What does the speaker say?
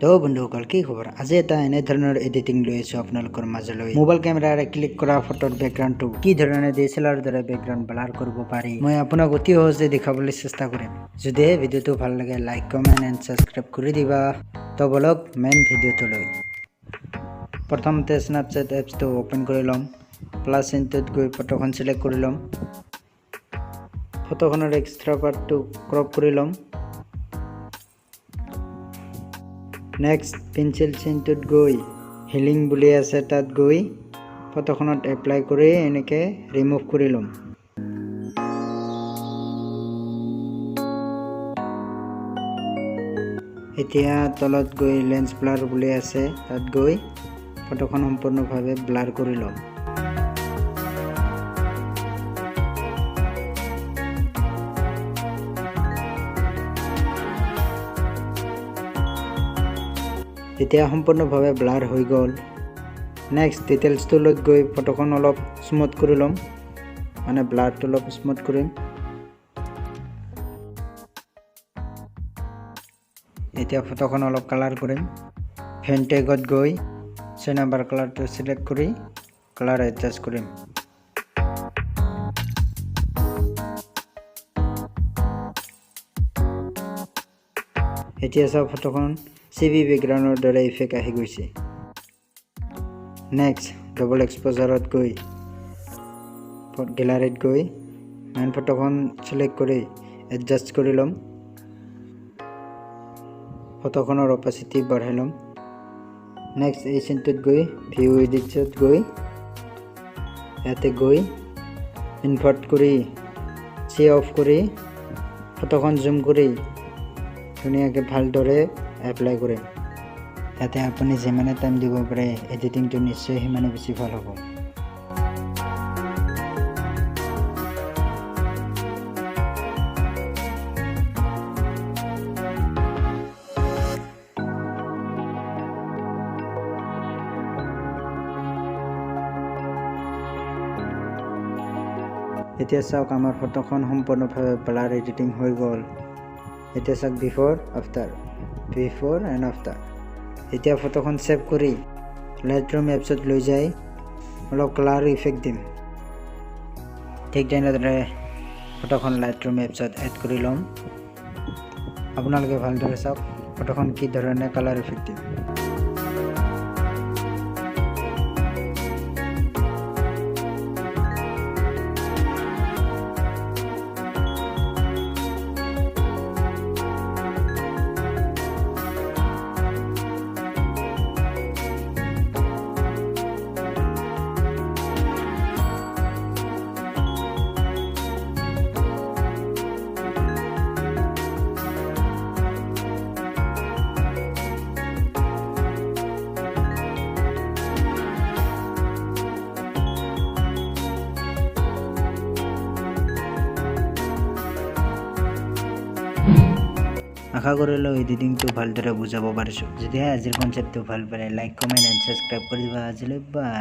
তো বন্ধুসকল কি খবৰ আজি এটা এনে ধৰণৰ এডিটিং লৈ আছো আপোনালোকৰ মাজলৈ মোবাইল কেমেৰাৰে ক্লিক কৰা ফটোৰ বেকগ্ৰাউণ্ডটো কি ধৰণে DSLR দৰে বেকগ্ৰাউণ্ড ব্লাৰ কৰিব পাৰি মই আপোনাক অতি সহজে দেখাবলৈ চেষ্টা কৰিম যদি ভিডিওটো ভাল লাগে লাইক কমেন্ট এণ্ড সাবস্ক্ৰাইব কৰি দিবা তো বলক মেইন ভিডিওটোলৈ প্ৰথমতে স্ন্যাপছেড এপছটো ওপেন কৰি লম প্লাস ইনটোত গৈ ফটোখন সিলেক্ট কৰি লম ফটোখনৰ এক্সট্ৰা পাৰ্টটো ক্ৰপ কৰি লম Next, pencil চিনটোত গৈ হিলিং বুলি আছে তাত গৈ ফটোখনত এপ্লাই কৰি এনেকে ৰিমুভ কৰি লম এতিয়া তলত গৈ লেন্স ব্লাৰ বুলি আছে তাত গৈ ফটোখন সম্পূৰ্ণভাৱে ব্লাৰ কৰি লম এতিয়া সম্পূৰ্ণভাৱে ব্লাৰ হৈ গল নেক্সট ডিটেইলছ টুলত গৈ ফটোখন অলপ স্মুথ কৰি লম মানে ব্লাৰটো অলপ স্মুথ কৰিম এতিয়া ফটোখন অলপ কালাৰ কৰিম ফেন্টেগত গৈ 6 নম্বৰ কালাৰটো সিলেক্ট কৰি কালাৰ এডজাস্ট কৰিম এতিয়া সব ফটোখন CV বেকগ্ৰাউণ্ডৰ দৰে ইফেক্ট আহি গৈছে নেক্সট ডাবল এক্সপোজাৰত গৈ গ্যালাৰীত গৈ মেইন ফটোখন সিলেক্ট কৰি এডজাস্ট কৰি লম ফটোখনৰ অপাসিটি বঢ়াই লম নেক্সট এই চিনটোত গৈ ভিউ এডিটছত গৈ ইয়াতে গৈ ইনভাৰ্ট কৰি সি অফ কৰি ফটোখন জুম কৰি ধুনীয়াকৈ ভালদৰে এপ্লাই কৰিম ইয়াতে আপুনি যিমানে টাইম দিব পাৰে এডিটিংটো নিশ্চয় সিমানে বেছি ভাল হ'ব এতিয়া চাওক আমাৰ ফটোখন সম্পূৰ্ণভাৱে ব্লাৰ এডিটিং হৈ গ'ল এতিয়া চাওক বিফৰ এণ্ড আফটাৰ এতিয়া ফটোখন সেভ কৰি লাইটৰুম এপছত লৈ যাই অলপ কালাৰ ইফেক্ট দিম ঠিক তেনেদৰে ফটোখন লাইটৰুম এপছত এড কৰি লম আপোনালোকে ভালদৰে চাওক ফটোখন কি ধৰণে কালাৰ ইফেক্ট দিম আশা কৰিলোঁ এডিটিংটো ভালদৰে বুজাব পাৰিছোঁ যদিহে আজিৰ কনচেপ্টটো ভাল পালে লাইক কমেন্ট এণ্ড সাবস্ক্ৰাইব কৰি দিবা আজিলৈ বাই